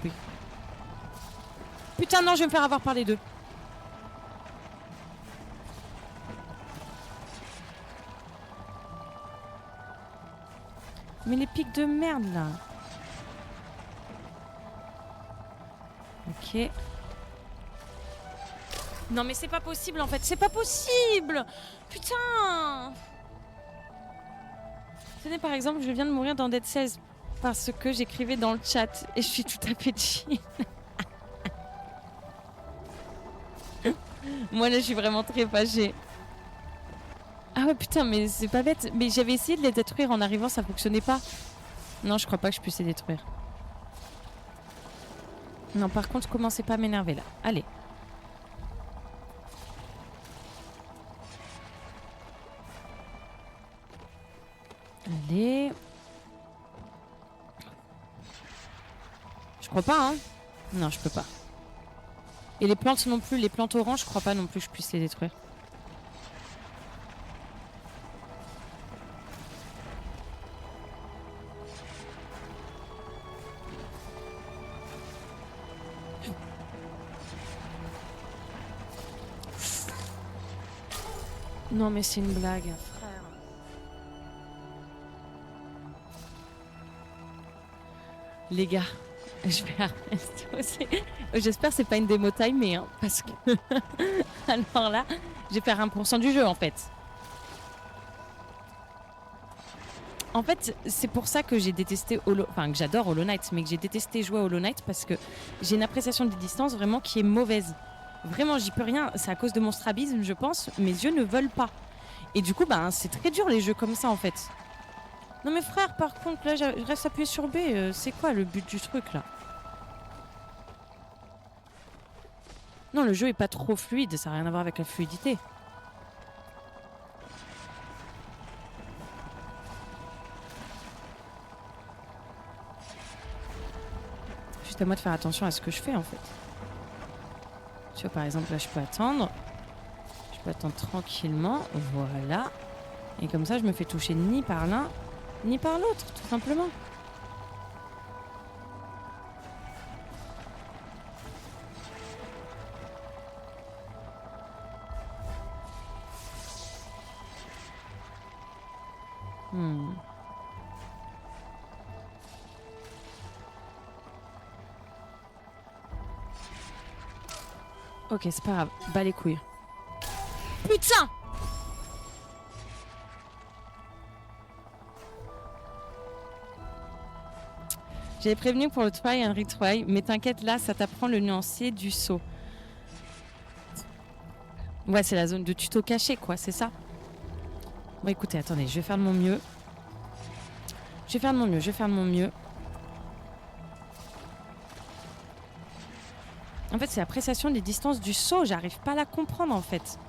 Putain non, je vais me faire avoir par les deux. Mais les pics de merde là. Ok. Non mais c'est pas possible en fait, c'est pas possible. Putain. Tenez par exemple, je viens de mourir dans Dead 16 parce que j'écrivais dans le chat et je suis tout à fait chill. Moi là je suis vraiment très fâchée. Ah ouais putain mais c'est pas bête. Mais j'avais essayé de les détruire en arrivant, ça fonctionnait pas. Non je crois pas que je puisse les détruire. Non par contre commencez pas à m'énerver là. Allez. Allez. Je crois pas hein. Non je peux pas. Et les plantes non plus, les plantes oranges je crois pas non plus que je puisse les détruire. Non mais c'est une blague, frère. Les gars, je vais arrêter aussi. J'espère que c'est pas une démo timée, hein, parce que... Alors là, je vais faire 1% du jeu en fait. En fait, c'est pour ça que j'ai détesté Enfin, que j'adore Hollow Knight, mais que j'ai détesté jouer à Hollow Knight parce que j'ai une appréciation des distances vraiment qui est mauvaise. Vraiment, j'y peux rien. C'est à cause de mon strabisme, je pense. Mes yeux ne veulent pas. Et du coup, ben, c'est très dur les jeux comme ça en fait. Non mais frère, par contre, là, je reste appuyé sur B. C'est quoi le but du truc là? Non, le jeu est pas trop fluide, ça n'a rien à voir avec la fluidité. Juste à moi de faire attention à ce que je fais en fait. Tu vois, par exemple, là, je peux attendre. Je peux attendre tranquillement. Voilà. Et comme ça, je me fais toucher ni par l'un, ni par l'autre, tout simplement. Ok, c'est pas grave. Bas les couilles. Putain! J'avais prévenu pour le try and retry, mais t'inquiète, là, ça t'apprend le nuancier du saut. Ouais, c'est la zone de tuto caché, quoi, c'est ça. Bon, écoutez, attendez, je vais faire de mon mieux. Je vais faire de mon mieux. En fait, c'est l'appréciation des distances du saut. J'arrive pas à la comprendre, en fait.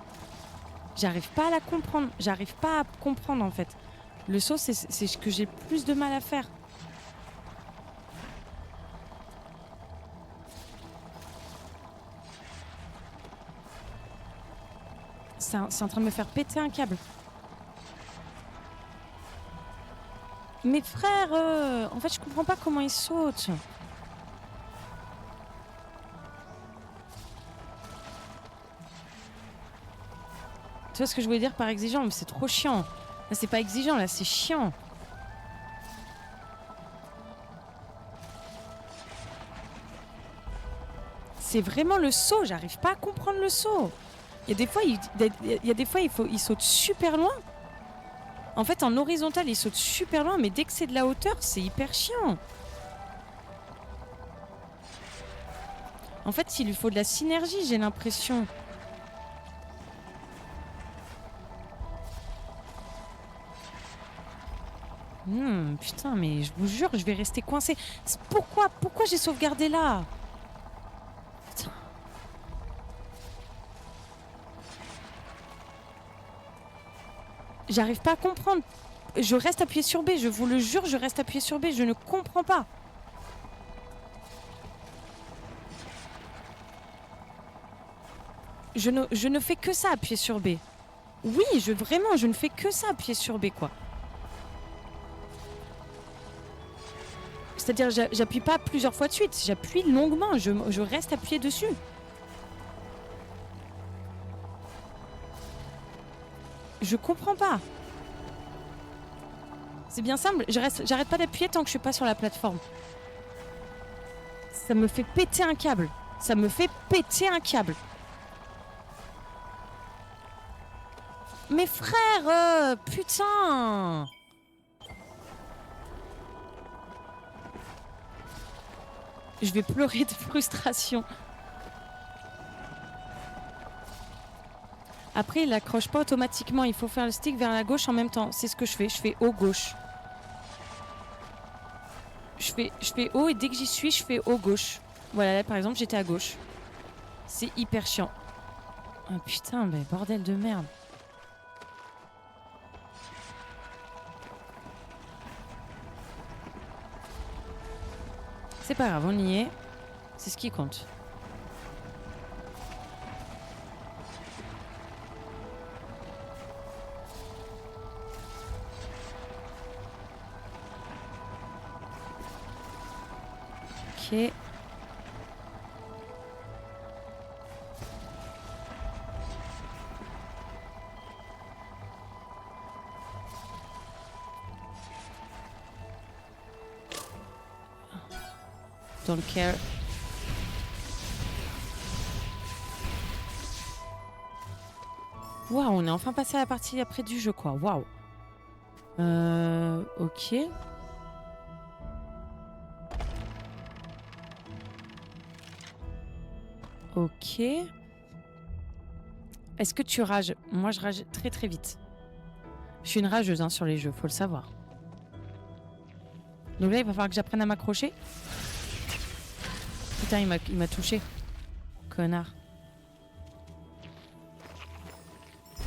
J'arrive pas à comprendre, en fait. Le saut, c'est ce que j'ai le plus de mal à faire. C'est en train de me faire péter un câble. Mais frère, en fait, je comprends pas comment il saute. Tu vois ce que je voulais dire par exigeant? Mais c'est trop chiant. Là, c'est pas exigeant, là, c'est chiant. C'est vraiment le saut. J'arrive pas à comprendre le saut. Il y a des fois, il saute super loin. En fait, en horizontal, il saute super loin, mais dès que c'est de la hauteur, c'est hyper chiant. En fait, il lui faut de la synergie, j'ai l'impression. Putain, mais je vous jure, je vais rester coincée. Pourquoi j'ai sauvegardé là? Putain. J'arrive pas à comprendre. Je reste appuyée sur B, je vous le jure, je reste appuyée sur B, je ne comprends pas. Je ne fais que ça, appuyer sur B. Oui, vraiment, je ne fais que ça, appuyer sur B, quoi. C'est-à-dire, j'appuie pas plusieurs fois de suite, j'appuie longuement, je reste appuyé dessus. Je comprends pas. C'est bien simple, j'arrête pas d'appuyer tant que je suis pas sur la plateforme. Ça me fait péter un câble. Ça me fait péter un câble. Mais frère, putain! Je vais pleurer de frustration. Après, il accroche pas automatiquement. Il faut faire le stick vers la gauche en même temps. C'est ce que je fais. Je fais haut gauche. Je fais haut et dès que j'y suis, je fais haut gauche. Voilà, là par exemple, j'étais à gauche. C'est hyper chiant. Oh putain, mais bordel de merde. C'est pas grave, on y est. C'est ce qui compte. Ok. Don't care. Waouh, on est enfin passé à la partie après du jeu, quoi. Waouh. Ok. Ok. Est-ce que tu rages? Moi, je rage très très vite. Je suis une rageuse hein, sur les jeux, faut le savoir. Donc là, il va falloir que j'apprenne à m'accrocher. Putain, il m'a touché. Connard.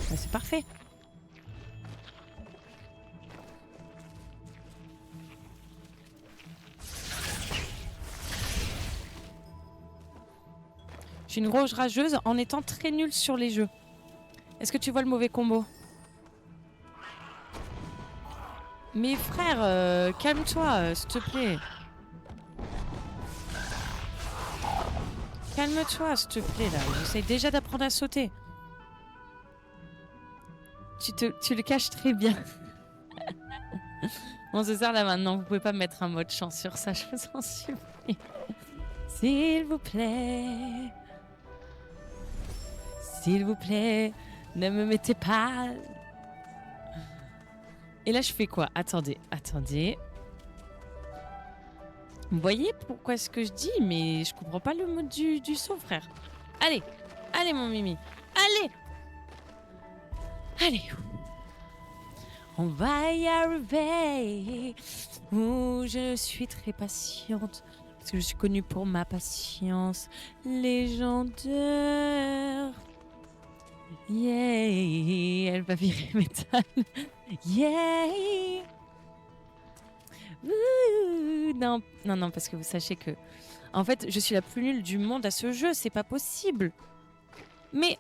Bah, c'est parfait. Je suis une grosse rageuse en étant très nulle sur les jeux. Est-ce que tu vois le mauvais combo? Mais frère, calme-toi, s'il te plaît. Calme-toi, s'il te plaît, là. J'essaie déjà d'apprendre à sauter. Tu le caches très bien. Bon, c'est ça, là, maintenant. Vous pouvez pas mettre un mode chant sur ça, je vous en supplie. S'il vous plaît. S'il vous plaît, ne me mettez pas... Et là, je fais quoi? Attendez. Vous voyez pourquoi est-ce que je dis? Mais je comprends pas le mot du saut, frère. Allez, allez mon Mimi. Allez. Allez. On va y arriver. Oh, je suis très patiente. Parce que je suis connue pour ma patience légendaire. Yeah. Elle va virer métal. Yeah. Non, non, non, parce que vous sachez que... En fait, je suis la plus nulle du monde à ce jeu. C'est pas possible. Mais...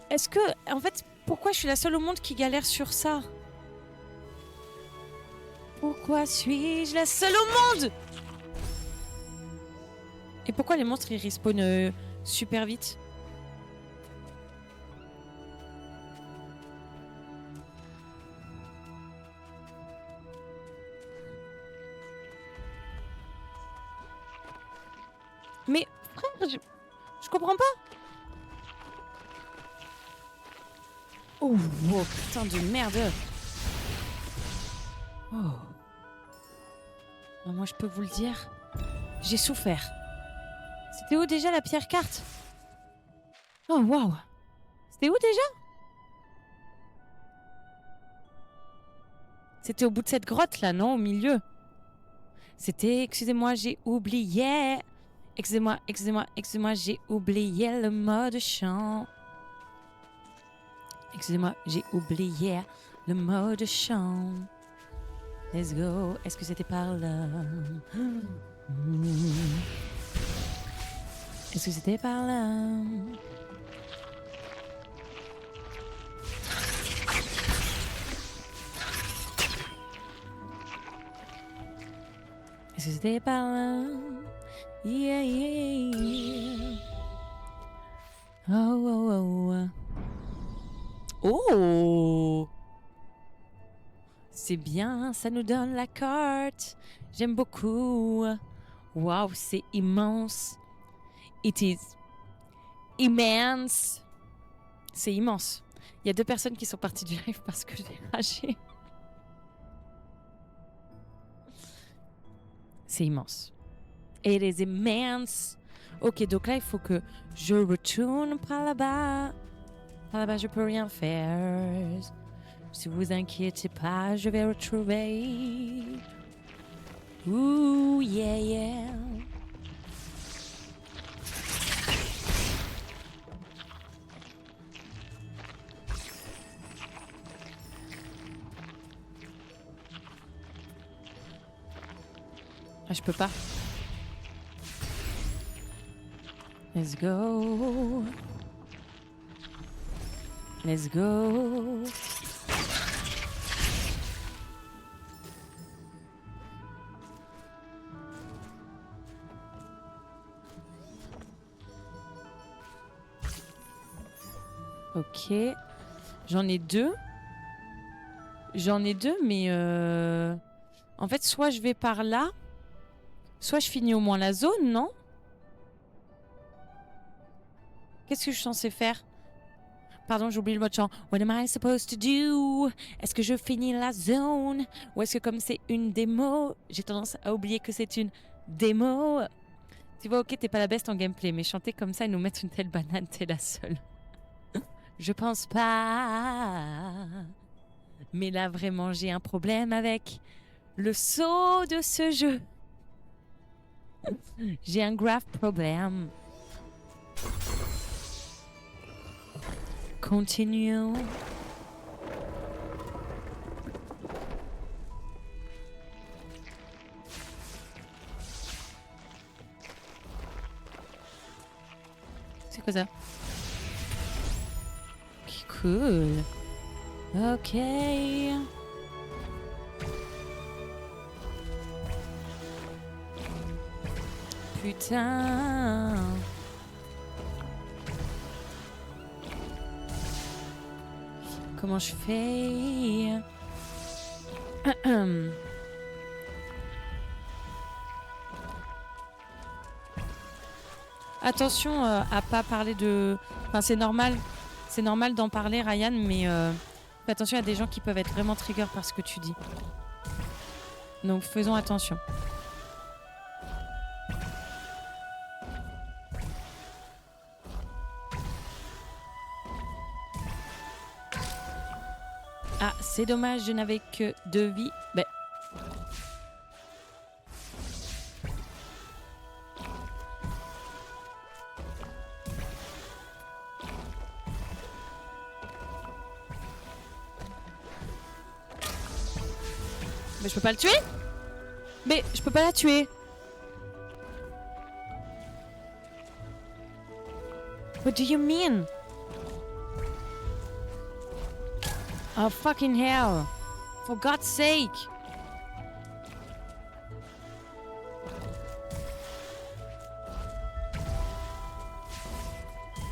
Est-ce que... En fait, pourquoi je suis la seule au monde qui galère sur ça? Pourquoi suis-je la seule au monde? Et pourquoi les monstres, ils respawnent super vite? Mais frère, je comprends pas. Oh, oh, putain de merde. Oh. Ah, moi, je peux vous le dire, j'ai souffert. C'était où déjà la pierre carte? Oh, waouh. C'était où déjà? C'était au bout de cette grotte là, non? Au milieu. C'était, excusez-moi, j'ai oublié. Excusez-moi, excusez-moi, excusez-moi, j'ai oublié le mode chant. Excusez-moi, j'ai oublié le mode chant. Let's go. Est-ce que c'était par là? Est-ce que c'était par là? Est-ce que c'était par là? Yeah, yeah, yeah. Oh, oh, oh. Oh! C'est bien, ça nous donne la carte. J'aime beaucoup. Waouh, c'est immense. It is immense. C'est immense. Il y a 2 personnes qui sont parties du live parce que j'ai ragé. C'est immense. It is immense. Ok, donc là, il faut que je retourne par là-bas. Par là-bas, je peux rien faire. Si vous inquiétez pas, je vais retrouver. Ouh, yeah, yeah. Ah, je peux pas. Let's go. Let's go. Ok. J'en ai 2. J'en ai 2, mais... En fait, soit je vais par là, soit je finis au moins la zone, non? Qu'est-ce que je suis censée faire? Pardon, j'ai oublié le mot chant. What am I supposed to do? Est-ce que je finis la zone? Ou est-ce que comme c'est une démo, j'ai tendance à oublier que c'est une démo? Tu vois, ok, t'es pas la best en gameplay, mais chanter comme ça et nous mettre une telle banane, t'es la seule. Je pense pas. Mais là, vraiment, j'ai un problème avec le saut de ce jeu. J'ai un grave problème. Continuons. C'est quoi ça? Ok, cool. Ok. Putain. Comment je fais? Attention à pas parler de... Enfin, c'est normal d'en parler, Ryan, mais fais attention à des gens qui peuvent être vraiment trigger par ce que tu dis. Donc faisons attention. Ah, c'est dommage, je n'avais que 2 vies. Ben. Mais je peux pas le tuer? Mais je peux pas la tuer. What do you mean? Oh fucking hell. For God's sake.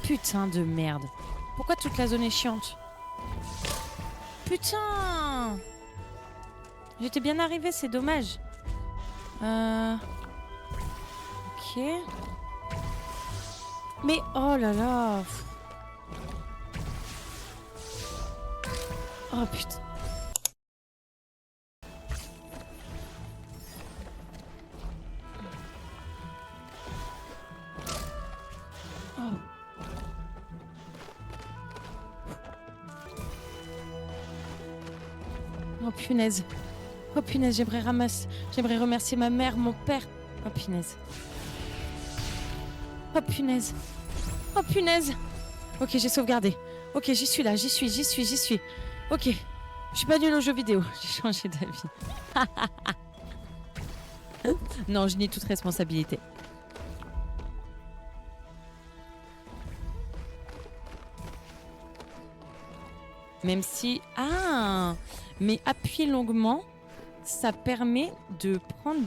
Putain de merde. Pourquoi toute la zone est chiante? Putain. J'étais bien arrivée, c'est dommage. Ok. Mais oh là là. Oh putain. Oh. Oh punaise. Oh punaise, j'aimerais remercier ma mère, mon père. Oh punaise. Oh punaise. Oh punaise. Ok, j'ai sauvegardé. Ok, j'y suis là, j'y suis. Ok. Je suis pas nulle aux jeux vidéo. J'ai changé d'avis. Non, je nie toute responsabilité. Même si... Ah! Mais appuyer longuement, ça permet de prendre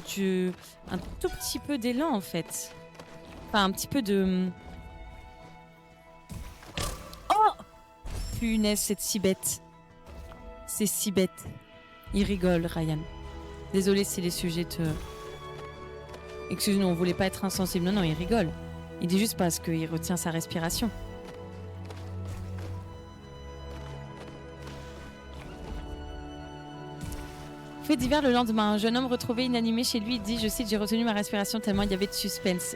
un tout petit peu d'élan, en fait. Enfin, un petit peu de... Oh! Punaise, c'est si bête. C'est si bête. Il rigole, Ryan. Désolé si les sujets te... Excuse-nous, on voulait pas être insensible. Non, non, il rigole. Il dit juste parce qu'il retient sa respiration. Fait divers le lendemain, un jeune homme retrouvé inanimé chez lui dit, je cite, j'ai retenu ma respiration tellement il y avait de suspense.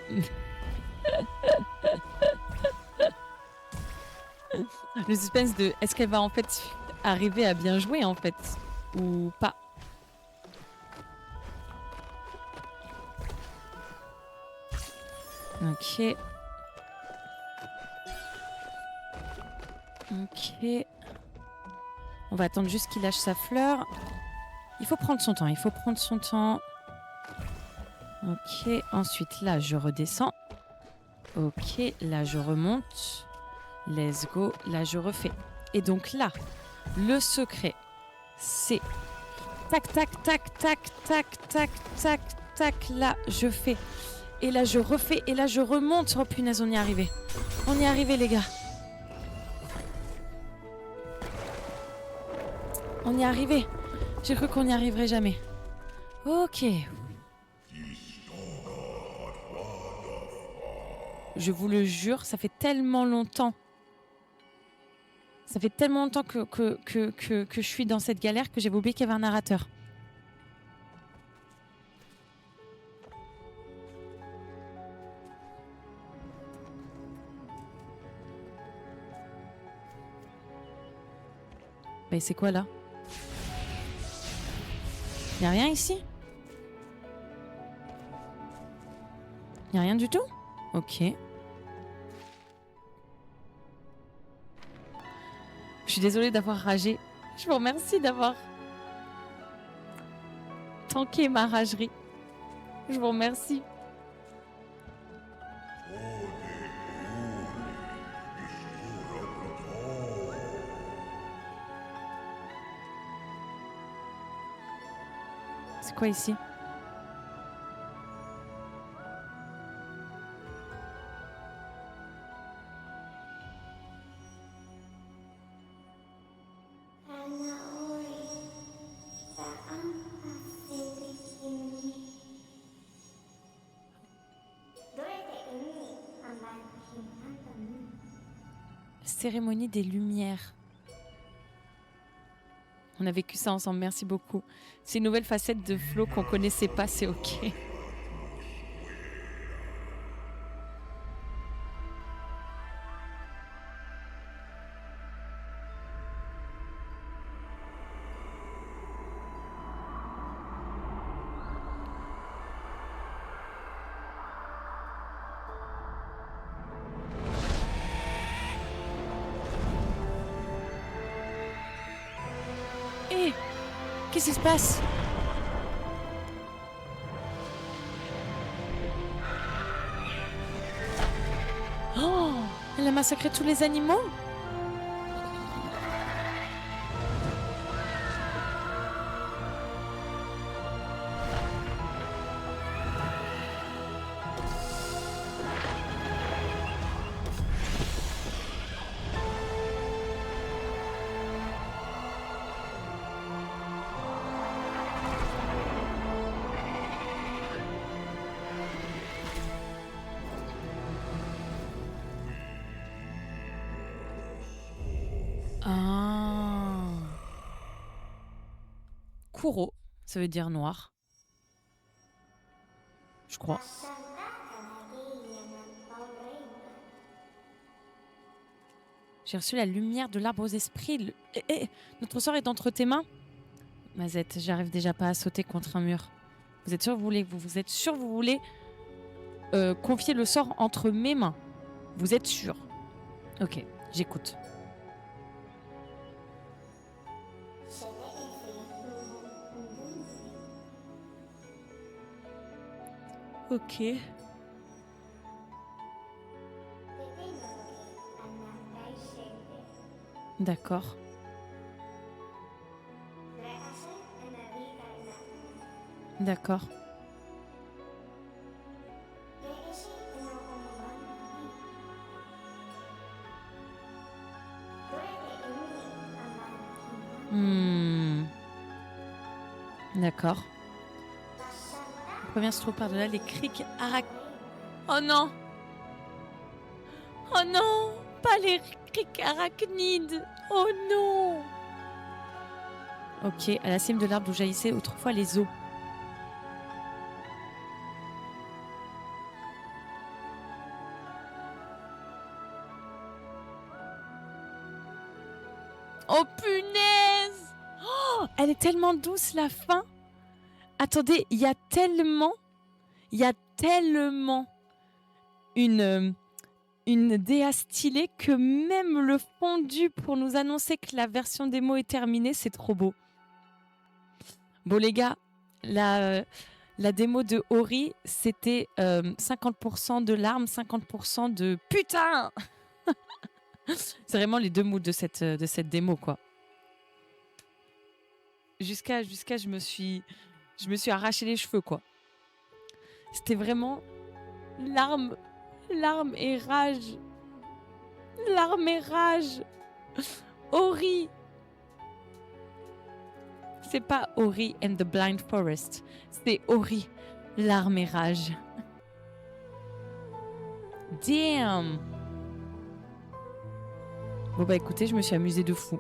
Le suspense de est-ce qu'elle va en fait arriver à bien jouer en fait ou pas. Ok. Ok. On va attendre juste qu'il lâche sa fleur. Il faut prendre son temps, Ok, ensuite là je redescends. Ok, là je remonte. Let's go, là je refais. Et donc là, le secret, c'est tac, tac, tac, tac, tac, tac, tac, tac, là je fais. Et là je refais, et là je remonte. Oh punaise, on y est arrivé. On y est arrivé les gars. On y est arrivé. J'ai cru qu'on n'y arriverait jamais. Ok. Je vous le jure, ça fait tellement longtemps. Ça fait tellement longtemps que je suis dans cette galère que j'avais oublié qu'il y avait un narrateur. Mais c'est quoi là? Y'a rien ici? Y'a rien du tout? Ok. Je suis désolée d'avoir ragé. Je vous remercie d'avoir tanké ma ragerie. Je vous remercie. C'est quoi ici? Cérémonie des Lumières. On a vécu ça ensemble, merci beaucoup. C'est une nouvelle facette de Flo qu'on connaissait pas, c'est ok. Hé, qu'est-ce qui se passe? Oh, elle a massacré tous les animaux? Ah. Kuro, ça veut dire noir. Je crois. J'ai reçu la lumière de l'arbre aux esprits. Notre sort est entre tes mains. Mazette, j'arrive déjà pas à sauter contre un mur. Vous êtes sûr que vous voulez confier le sort entre mes mains? Vous êtes sûr? Ok, j'écoute. Ok. D'accord. D'accord. D'accord. La première se trouve par-delà les criques Oh non! Oh non! Pas les criques arachnides! Oh non! Ok, à la cime de l'arbre d'où jaillissaient autrefois les eaux. Oh punaise! Oh, elle est tellement douce la fin. Attendez, il y a tellement une DA stylée que même le fondu pour nous annoncer que la version démo est terminée, c'est trop beau. Bon les gars, la démo de Ori, c'était 50% de larmes, 50% de putain. C'est vraiment les deux moods de cette démo quoi. Jusqu'à je me suis arraché les cheveux quoi. C'était vraiment larmes et rage. Larmes et rage. Ori. C'est pas Ori and the Blind Forest. C'est Ori, larmes et rage. Damn. Bon bah écoutez, je me suis amusée de fou.